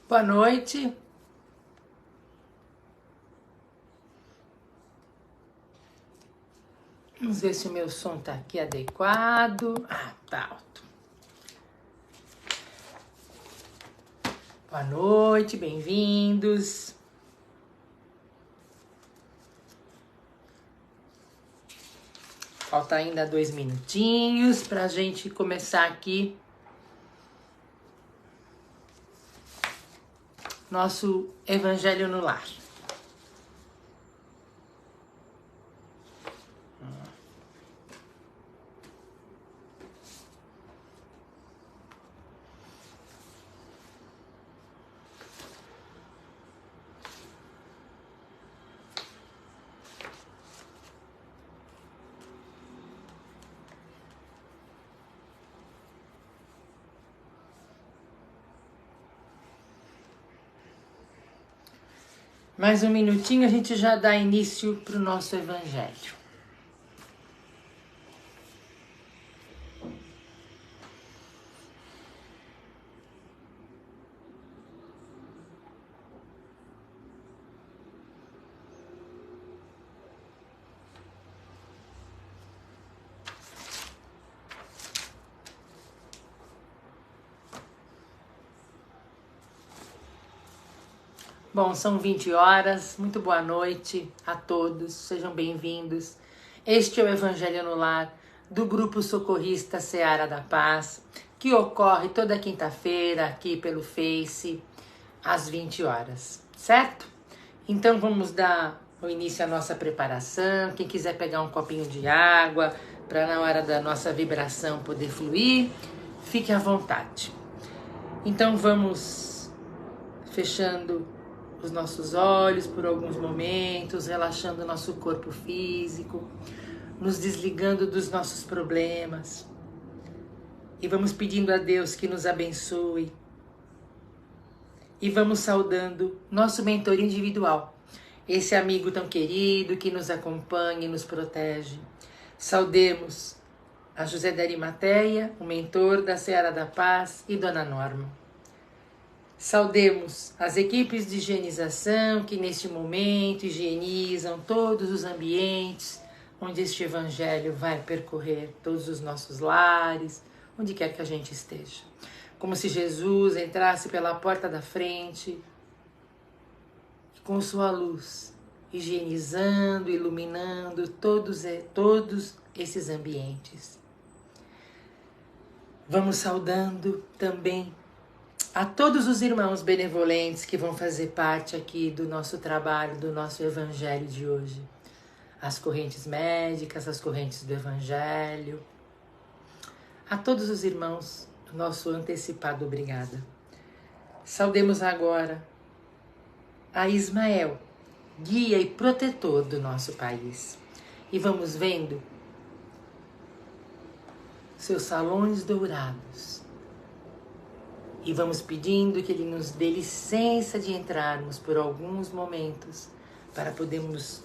Boa noite. Vamos ver se o meu som tá aqui adequado. Ah, tá alto. Boa noite, bem-vindos. Falta ainda 2 minutinhos pra gente começar aqui nosso Evangelho no Lar. Mais um minutinho, a gente já dá início para o nosso Evangelho. Bom, são 20 horas, muito boa noite a todos, sejam bem-vindos. Este é o Evangelho no Lar do Grupo Socorrista Seara da Paz, que ocorre toda quinta-feira aqui pelo Face, às 20 horas, certo? Então vamos dar o início à nossa preparação. Quem quiser pegar um copinho de água para na hora da nossa vibração poder fluir, fique à vontade. Então vamos fechando os nossos olhos por alguns momentos, relaxando o nosso corpo físico, nos desligando dos nossos problemas. E vamos pedindo a Deus que nos abençoe. E vamos saudando nosso mentor individual, esse amigo tão querido que nos acompanha e nos protege. Saudemos a José de Arimateia, o mentor da Seara da Paz, e Dona Norma. Saudemos as equipes de higienização que neste momento higienizam todos os ambientes onde este Evangelho vai percorrer todos os nossos lares, onde quer que a gente esteja. Como se Jesus entrasse pela porta da frente e com sua luz, higienizando, iluminando todos esses ambientes. Vamos saudando também a todos os irmãos benevolentes que vão fazer parte aqui do nosso trabalho, do nosso Evangelho de hoje. As correntes médicas, as correntes do Evangelho. A todos os irmãos, nosso antecipado obrigada. Saudemos agora a Ismael, guia e protetor do nosso país. E vamos vendo seus salões dourados. E vamos pedindo que Ele nos dê licença de entrarmos por alguns momentos para podermos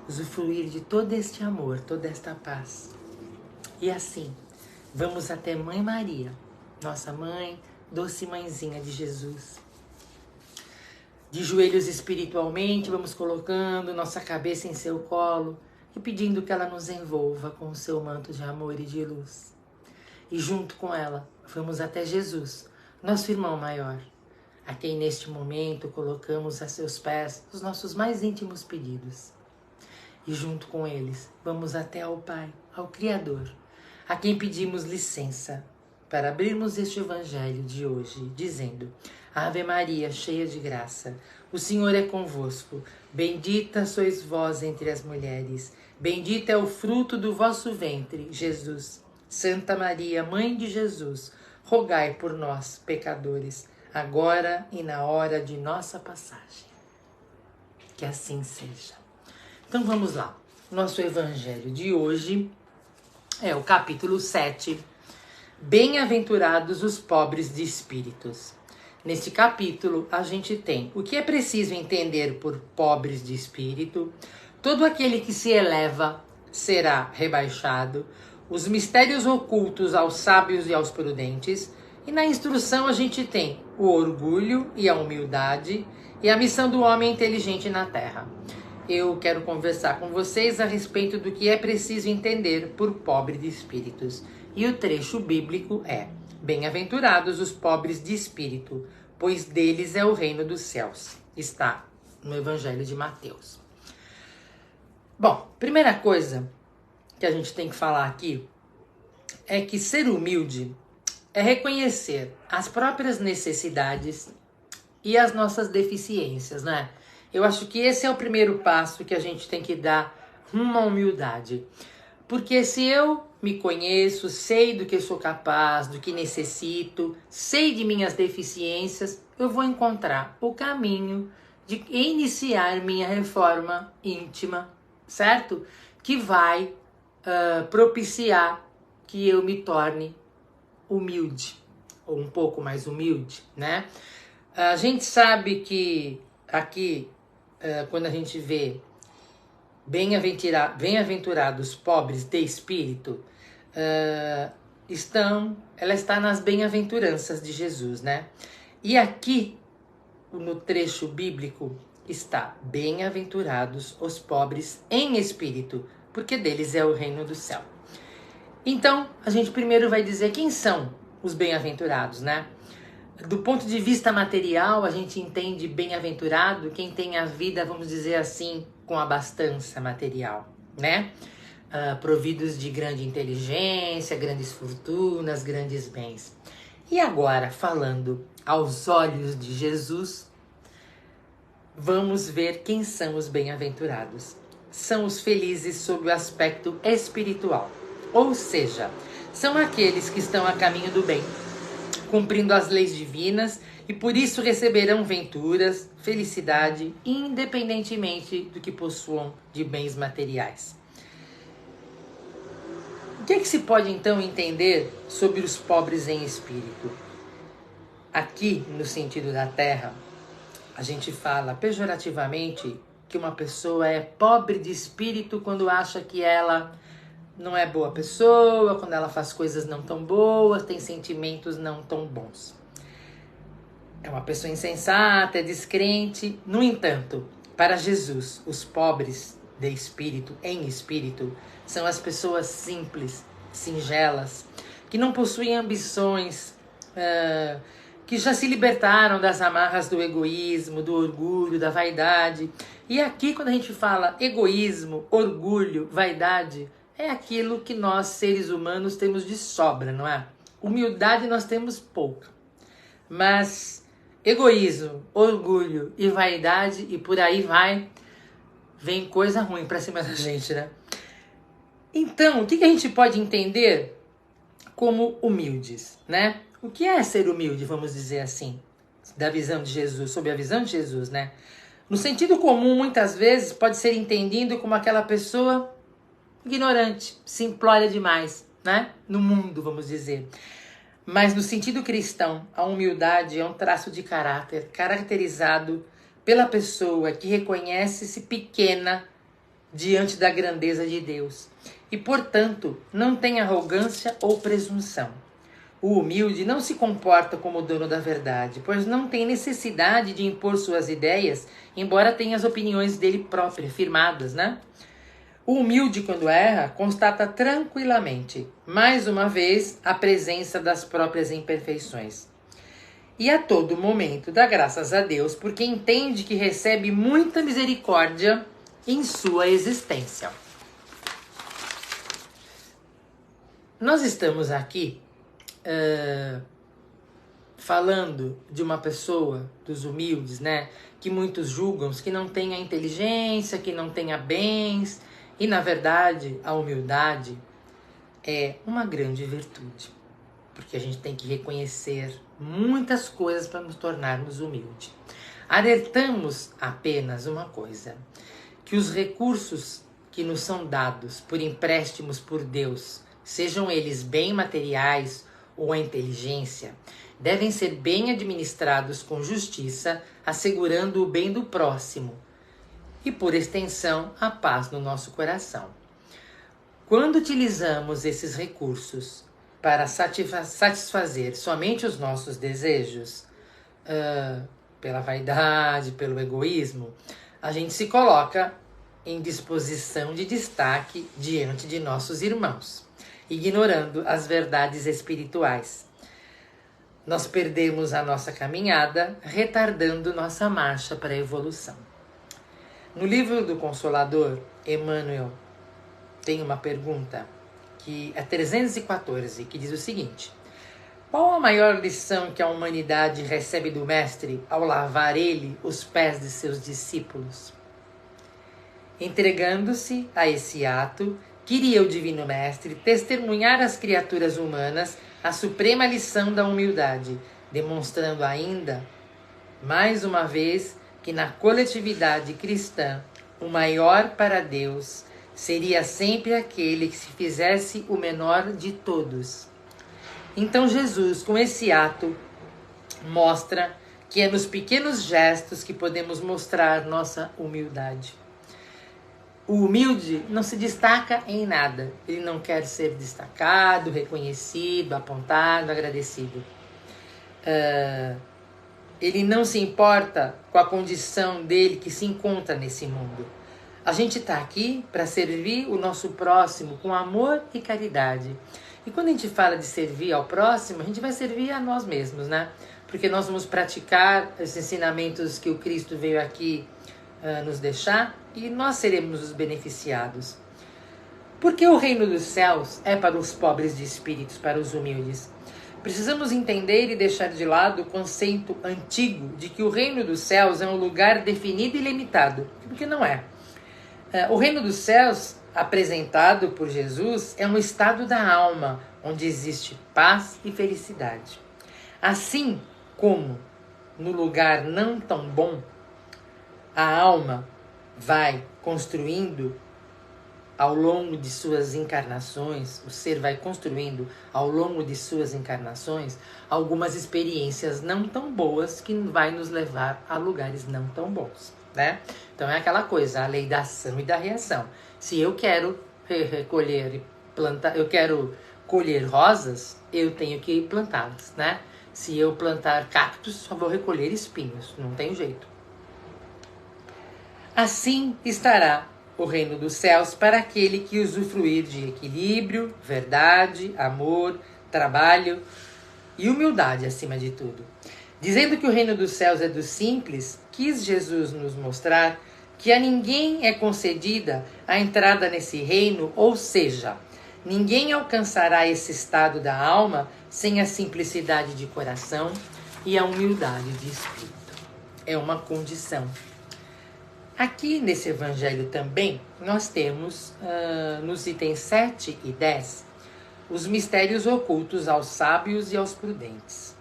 usufruir de todo este amor, toda esta paz. E assim, vamos até Mãe Maria, nossa mãe, doce mãezinha de Jesus. De joelhos espiritualmente, vamos colocando nossa cabeça em seu colo e pedindo que ela nos envolva com o seu manto de amor e de luz. E junto com ela, vamos até Jesus, nosso irmão maior, a quem neste momento colocamos a seus pés os nossos mais íntimos pedidos. E junto com eles, vamos até ao Pai, ao Criador, a quem pedimos licença para abrirmos este Evangelho de hoje, dizendo: Ave Maria, cheia de graça, o Senhor é convosco, bendita sois vós entre as mulheres, bendito é o fruto do vosso ventre, Jesus. Santa Maria, Mãe de Jesus, rogai por nós, pecadores, agora e na hora de nossa passagem. Que assim seja. Então vamos lá. Nosso Evangelho de hoje é o capítulo 7. Bem-aventurados os pobres de espíritos. Neste capítulo, a gente tem o que é preciso entender por pobres de espírito. Todo aquele que se eleva será rebaixado. Os mistérios ocultos aos sábios e aos prudentes, E na instrução a gente tem o orgulho e a humildade e a missão do homem inteligente na Terra. Eu quero conversar com vocês a respeito do que é preciso entender por pobre de espíritos. E o trecho bíblico é: bem-aventurados os pobres de espírito, pois deles é o reino dos céus. Está no Evangelho de Mateus. Bom, primeira coisa que a gente tem que falar aqui é que ser humilde é reconhecer as próprias necessidades e as nossas deficiências, né? Eu acho que esse é o primeiro passo que a gente tem que dar rumo à humildade. Porque se eu me conheço, sei do que sou capaz, do que necessito, sei de minhas deficiências, eu vou encontrar o caminho de iniciar minha reforma íntima, certo? Que vai propiciar que eu me torne humilde, ou um pouco mais humilde, né? A gente sabe que aqui, quando a gente vê bem-aventurados pobres de espírito, ela está nas bem-aventuranças de Jesus, né? E aqui, no trecho bíblico, está: bem-aventurados os pobres em espírito, porque deles é o reino do céu. Então, a gente primeiro vai dizer quem são os bem-aventurados, né? Do ponto de vista material, a gente entende bem-aventurado quem tem a vida, vamos dizer assim, com abastança material, né? Providos de grande inteligência, grandes fortunas, grandes bens. E agora, falando aos olhos de Jesus, vamos ver quem são os bem-aventurados. São os felizes sob o aspecto espiritual. Ou seja, são aqueles que estão a caminho do bem, cumprindo as leis divinas e por isso receberão venturas, felicidade, independentemente do que possuam de bens materiais. O que é que se pode então entender sobre os pobres em espírito? Aqui, no sentido da terra, a gente fala pejorativamente que uma pessoa é pobre de espírito quando acha que ela não é boa pessoa, quando ela faz coisas não tão boas, tem sentimentos não tão bons. É uma pessoa insensata, é descrente. No entanto, para Jesus, os pobres de espírito, em espírito, são as pessoas simples, singelas, que não possuem ambições, que já se libertaram das amarras do egoísmo, do orgulho, da vaidade. E aqui, quando a gente fala egoísmo, orgulho, vaidade, é aquilo que nós, seres humanos, temos de sobra, não é? Humildade nós temos pouca. Mas egoísmo, orgulho e vaidade, e por aí vem coisa ruim pra cima da gente, né? Então, o que a gente pode entender como humildes, né? O que é ser humilde, vamos dizer assim, da visão de Jesus, sob a visão de Jesus, né? No sentido comum, muitas vezes, pode ser entendido como aquela pessoa ignorante, simplória demais, né? No mundo, vamos dizer. Mas no sentido cristão, a humildade é um traço de caráter caracterizado pela pessoa que reconhece-se pequena diante da grandeza de Deus e, portanto, não tem arrogância ou presunção. O humilde não se comporta como dono da verdade, pois não tem necessidade de impor suas ideias, embora tenha as opiniões dele próprio, firmadas, né? O humilde, quando erra, constata tranquilamente, mais uma vez, a presença das próprias imperfeições. E a todo momento dá graças a Deus, porque entende que recebe muita misericórdia em sua existência. Nós estamos aqui falando de uma pessoa, dos humildes, né? Que muitos julgam que não tenha inteligência, que não tenha bens. E, na verdade, a humildade é uma grande virtude, porque a gente tem que reconhecer muitas coisas para nos tornarmos humildes. Alertamos apenas uma coisa, que os recursos que nos são dados por empréstimos por Deus, sejam eles bem materiais ou a inteligência, devem ser bem administrados com justiça, assegurando o bem do próximo, e, por extensão, a paz no nosso coração. Quando utilizamos esses recursos para satisfazer somente os nossos desejos, pela vaidade, pelo egoísmo, a gente se coloca em disposição de destaque diante de nossos irmãos, ignorando as verdades espirituais. Nós perdemos a nossa caminhada, retardando nossa marcha para a evolução. No livro do Consolador, Emmanuel tem uma pergunta, que é 314, que diz o seguinte: qual a maior lição que a humanidade recebe do Mestre ao lavar ele os pés de seus discípulos? Entregando-se a esse ato, queria o Divino Mestre testemunhar às criaturas humanas a suprema lição da humildade, demonstrando ainda, mais uma vez, que na coletividade cristã, o maior para Deus seria sempre aquele que se fizesse o menor de todos. Então Jesus, com esse ato, mostra que é nos pequenos gestos que podemos mostrar nossa humildade. O humilde não se destaca em nada. Ele não quer ser destacado, reconhecido, apontado, agradecido. Ele não se importa com a condição dele que se encontra nesse mundo. A gente está aqui para servir o nosso próximo com amor e caridade. E quando a gente fala de servir ao próximo, a gente vai servir a nós mesmos, né? Porque nós vamos praticar os ensinamentos que o Cristo veio aqui nos deixar e nós seremos os beneficiados. Porque o reino dos céus é para os pobres de espíritos, para os humildes. Precisamos entender e deixar de lado o conceito antigo de que o reino dos céus é um lugar definido e limitado, porque não é. O reino dos céus, apresentado por Jesus, é um estado da alma, onde existe paz e felicidade. Assim como no lugar não tão bom, a alma vai construindo ao longo de suas encarnações, o ser vai construindo ao longo de suas encarnações algumas experiências não tão boas que vai nos levar a lugares não tão bons, né? Então é aquela coisa, a lei da ação e da reação. Se eu quero recolher e plantar, eu quero colher rosas, eu tenho que plantá-las, né? Se eu plantar cactos, só vou recolher espinhos, não tem jeito. Assim estará o reino dos céus para aquele que usufruir de equilíbrio, verdade, amor, trabalho e humildade acima de tudo. Dizendo que o reino dos céus é dos simples, quis Jesus nos mostrar que a ninguém é concedida a entrada nesse reino, ou seja, ninguém alcançará esse estado da alma sem a simplicidade de coração e a humildade de espírito. É uma condição. Aqui nesse evangelho também, nós temos, nos itens 7 e 10, os mistérios ocultos aos sábios e aos prudentes.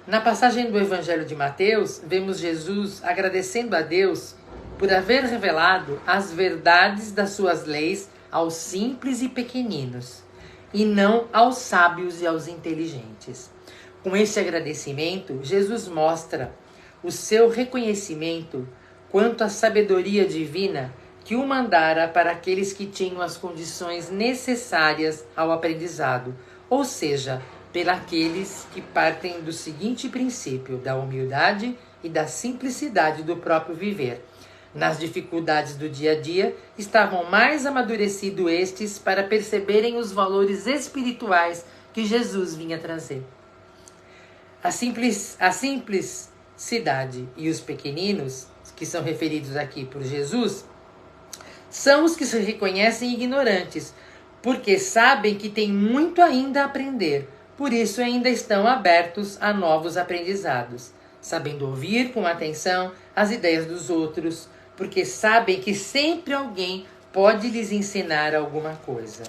Na passagem do evangelho de Mateus, vemos Jesus agradecendo a Deus por haver revelado as verdades das suas leis aos simples e pequeninos, e não aos sábios e aos inteligentes. Com esse agradecimento, Jesus mostra o seu reconhecimento quanto à sabedoria divina que o mandara para aqueles que tinham as condições necessárias ao aprendizado, ou seja, pelos que partem do seguinte princípio, da humildade e da simplicidade do próprio viver. Nas dificuldades do dia a dia, estavam mais amadurecidos estes para perceberem os valores espirituais que Jesus vinha trazer. A simplicidade e os pequeninos, que são referidos aqui por Jesus, são os que se reconhecem ignorantes, porque sabem que têm muito ainda a aprender, por isso ainda estão abertos a novos aprendizados, sabendo ouvir com atenção as ideias dos outros, porque sabem que sempre alguém pode lhes ensinar alguma coisa.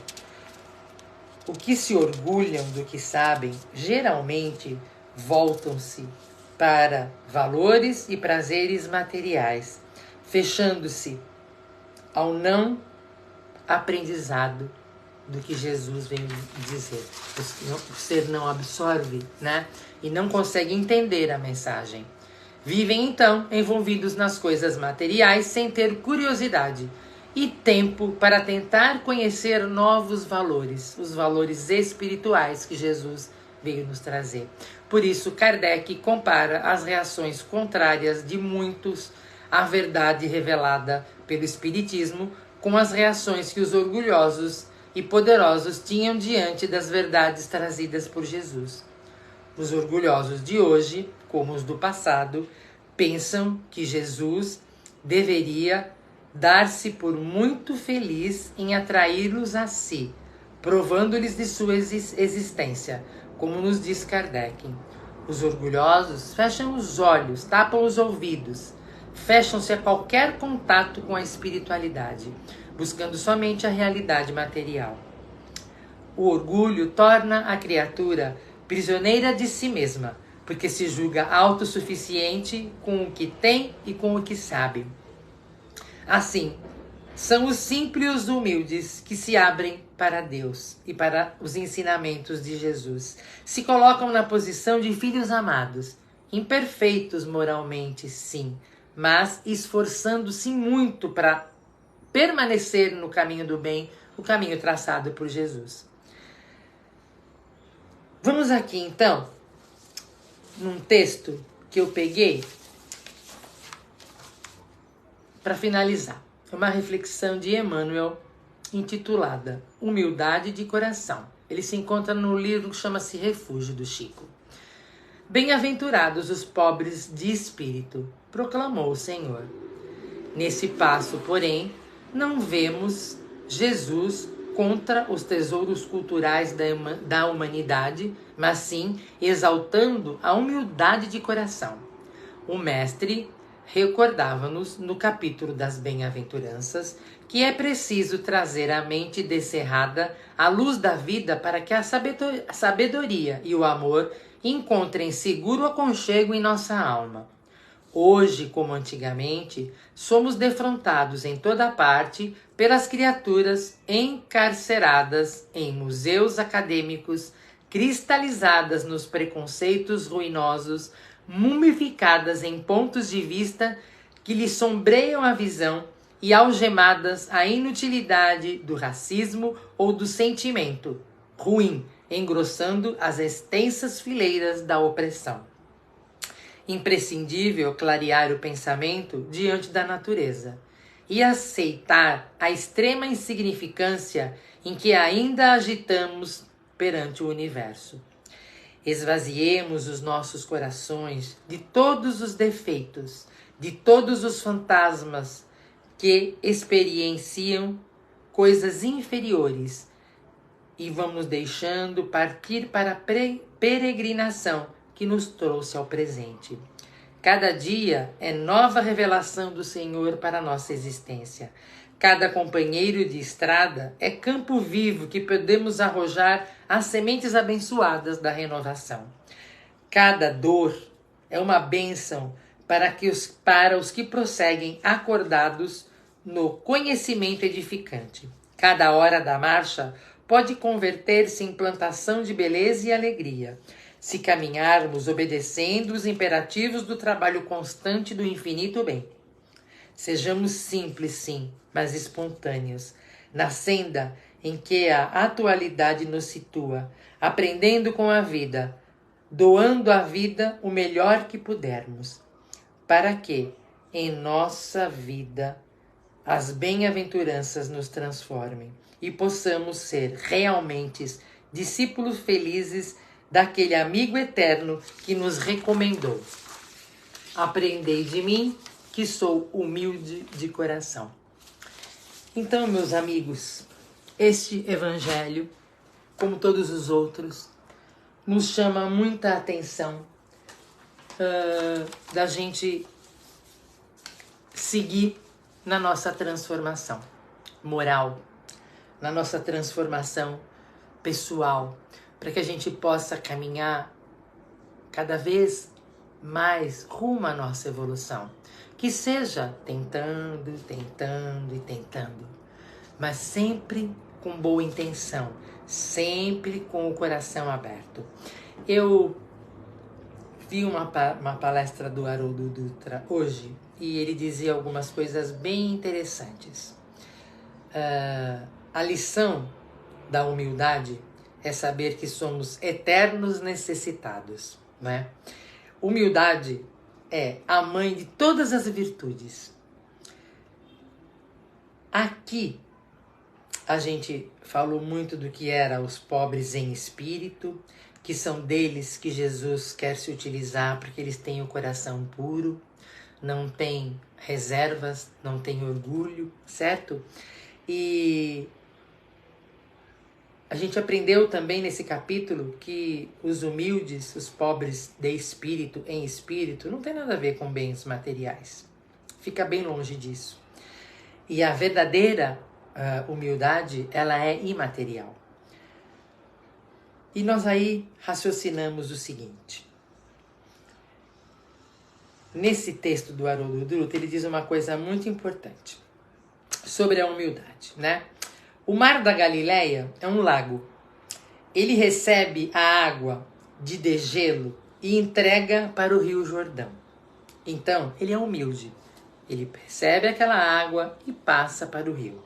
O que se orgulham do que sabem, geralmente voltam-se para valores e prazeres materiais, fechando-se ao não aprendizado do que Jesus vem dizer. O ser não absorve, né? E não consegue entender a mensagem. Vivem, então, envolvidos nas coisas materiais sem ter curiosidade e tempo para tentar conhecer novos valores, os valores espirituais que Jesus veio nos trazer. Por isso, Kardec compara as reações contrárias de muitos à verdade revelada pelo Espiritismo com as reações que os orgulhosos e poderosos tinham diante das verdades trazidas por Jesus. Os orgulhosos de hoje, como os do passado, pensam que Jesus deveria dar-se por muito feliz em atraí-los a si, provando-lhes de sua existência, como nos diz Kardec. Os orgulhosos fecham os olhos, tapam os ouvidos, fecham-se a qualquer contato com a espiritualidade, buscando somente a realidade material. O orgulho torna a criatura prisioneira de si mesma, porque se julga autossuficiente com o que tem e com o que sabe. Assim, são os simples e os humildes que se abrem para Deus e para os ensinamentos de Jesus. Se colocam na posição de filhos amados, imperfeitos moralmente, sim, mas esforçando-se muito para permanecer no caminho do bem, o caminho traçado por Jesus. Vamos aqui, então, num texto que eu peguei para finalizar. Uma reflexão de Emmanuel intitulada Humildade de Coração. Ele se encontra no livro que chama-se Refúgio, do Chico. Bem-aventurados os pobres de espírito, proclamou o Senhor. Nesse passo, porém, não vemos Jesus contra os tesouros culturais da humanidade, mas sim exaltando a humildade de coração. O mestre recordava-nos no capítulo das bem-aventuranças que é preciso trazer a mente descerrada à luz da vida para que a sabedoria e o amor encontrem seguro aconchego em nossa alma. Hoje, como antigamente, somos defrontados em toda parte pelas criaturas encarceradas em museus acadêmicos, cristalizadas nos preconceitos ruinosos, mumificadas em pontos de vista que lhe sombreiam a visão e algemadas à inutilidade do racismo ou do sentimento ruim, engrossando as extensas fileiras da opressão. Imprescindível clarear o pensamento diante da natureza e aceitar a extrema insignificância em que ainda agitamos perante o universo. Esvaziemos os nossos corações de todos os defeitos, de todos os fantasmas que experienciam coisas inferiores e vamos deixando partir para a peregrinação que nos trouxe ao presente. Cada dia é nova revelação do Senhor para a nossa existência. Cada companheiro de estrada é campo vivo que podemos arrojar as sementes abençoadas da renovação. Cada dor é uma bênção para os que prosseguem acordados no conhecimento edificante. Cada hora da marcha pode converter-se em plantação de beleza e alegria, se caminharmos obedecendo os imperativos do trabalho constante do infinito bem. Sejamos simples, sim, mas espontâneos, na senda em que a atualidade nos situa, aprendendo com a vida, doando à vida o melhor que pudermos, para que, em nossa vida, as bem-aventuranças nos transformem e possamos ser realmente discípulos felizes daquele amigo eterno que nos recomendou. Aprendei de mim, que sou humilde de coração. Então, meus amigos, este evangelho, como todos os outros, nos chama muita atenção da gente seguir na nossa transformação moral, na nossa transformação pessoal, para que a gente possa caminhar cada vez mais rumo à nossa evolução. Que seja tentando, mas sempre com boa intenção, sempre com o coração aberto. Eu vi uma palestra do Haroldo Dutra hoje e ele dizia algumas coisas bem interessantes. a lição da humildade é saber que somos eternos necessitados, né? Humildade é a mãe de todas as virtudes. Aqui a gente falou muito do que era os pobres em espírito, que são deles que Jesus quer se utilizar porque eles têm o coração puro, não têm reservas, não têm orgulho, certo? E a gente aprendeu também nesse capítulo que os humildes, os pobres de espírito, em espírito, não tem nada a ver com bens materiais. Fica bem longe disso. E a verdadeira humildade, ela é imaterial. E nós aí raciocinamos o seguinte. Nesse texto do Haroldo Dutra, ele diz uma coisa muito importante sobre a humildade, né? O Mar da Galileia é um lago. Ele recebe a água de degelo e entrega para o Rio Jordão. Então, ele é humilde. Ele recebe aquela água e passa para o rio.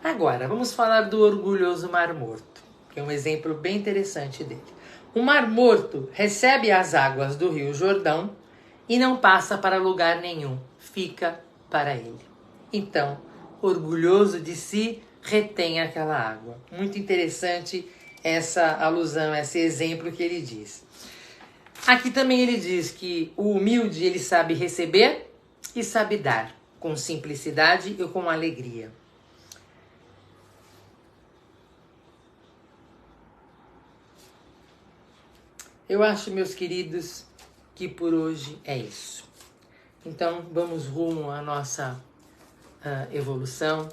Agora, vamos falar do orgulhoso Mar Morto, que é um exemplo bem interessante dele. O Mar Morto recebe as águas do Rio Jordão e não passa para lugar nenhum, fica para ele. Então, orgulhoso de si, retém aquela água. Muito interessante essa alusão, esse exemplo que ele diz. Aqui também ele diz que o humilde, ele sabe receber e sabe dar, com simplicidade e com alegria. Eu acho, meus queridos, que por hoje é isso. Então, vamos rumo à nossa evolução.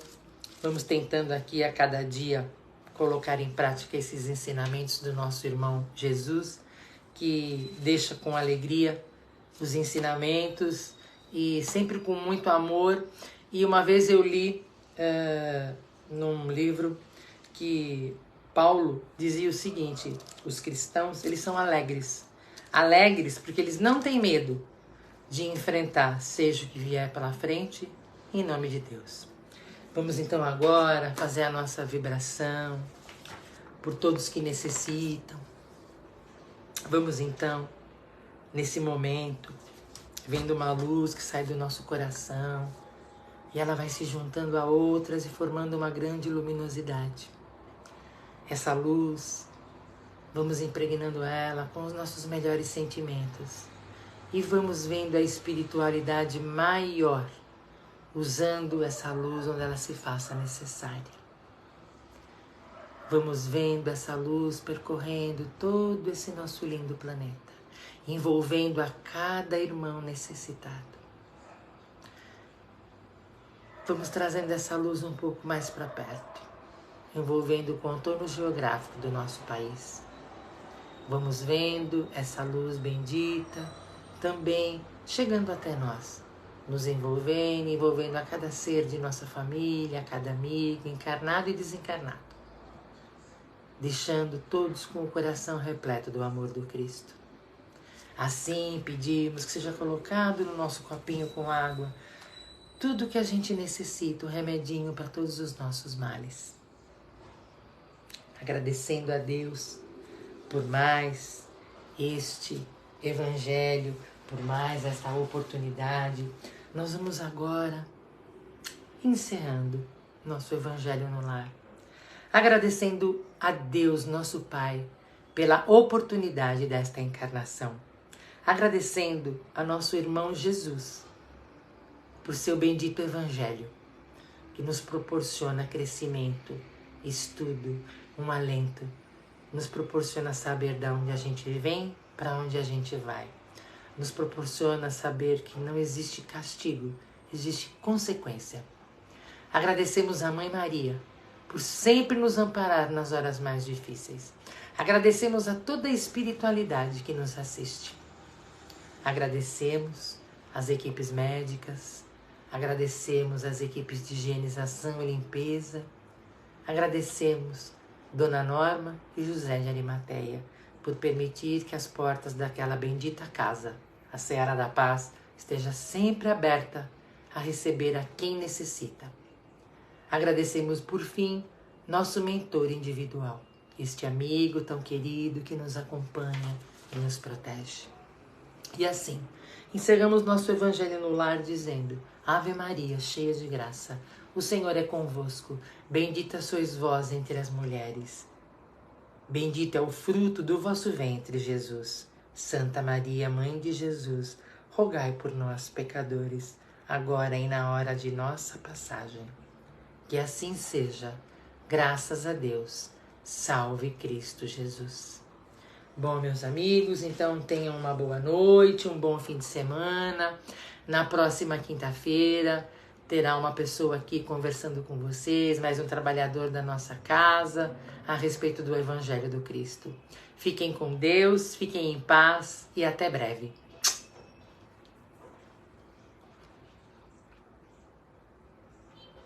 Vamos tentando aqui a cada dia colocar em prática esses ensinamentos do nosso irmão Jesus, que deixa com alegria os ensinamentos e sempre com muito amor. E uma vez eu li num livro que Paulo dizia o seguinte: os cristãos, eles são alegres. Alegres porque eles não têm medo de enfrentar, seja o que vier pela frente, em nome de Deus. Vamos então agora fazer a nossa vibração por todos que necessitam. Vamos então, nesse momento, vendo uma luz que sai do nosso coração e ela vai se juntando a outras e formando uma grande luminosidade. Essa luz, vamos impregnando ela com os nossos melhores sentimentos e vamos vendo a espiritualidade maior, usando essa luz onde ela se faça necessária. Vamos vendo essa luz percorrendo todo esse nosso lindo planeta, envolvendo a cada irmão necessitado. Vamos trazendo essa luz um pouco mais para perto, envolvendo o contorno geográfico do nosso país. Vamos vendo essa luz bendita também chegando até nós, nos envolvendo a cada ser de nossa família, a cada amigo, encarnado e desencarnado, deixando todos com o coração repleto do amor do Cristo. Assim pedimos que seja colocado no nosso copinho com água tudo que a gente necessita, um remedinho para todos os nossos males. Agradecendo a Deus por mais este Evangelho, por mais esta oportunidade, nós vamos agora encerrando nosso Evangelho no Lar, agradecendo a Deus, nosso Pai, pela oportunidade desta encarnação, agradecendo a nosso irmão Jesus por seu bendito Evangelho, que nos proporciona crescimento, estudo, um alento, nos proporciona saber de onde a gente vem, para onde a gente vai. Nos proporciona saber que não existe castigo, existe consequência. Agradecemos a Mãe Maria por sempre nos amparar nas horas mais difíceis. Agradecemos a toda a espiritualidade que nos assiste. Agradecemos as equipes médicas, agradecemos as equipes de higienização e limpeza, agradecemos Dona Norma e José de Arimateia por permitir que as portas daquela bendita casa, a Seara da Paz, esteja sempre aberta a receber a quem necessita. Agradecemos, por fim, nosso mentor individual, este amigo tão querido que nos acompanha e nos protege. E assim, encerramos nosso Evangelho no Lar dizendo: Ave Maria, cheia de graça, o Senhor é convosco, bendita sois vós entre as mulheres. Bendito é o fruto do vosso ventre, Jesus. Santa Maria, Mãe de Jesus, rogai por nós, pecadores, agora e na hora de nossa passagem. Que assim seja, graças a Deus. Salve Cristo Jesus. Bom, meus amigos, então tenham uma boa noite, um bom fim de semana. Na próxima quinta-feira terá uma pessoa aqui conversando com vocês, mais um trabalhador da nossa casa, a respeito do Evangelho do Cristo. Fiquem com Deus, fiquem em paz e até breve.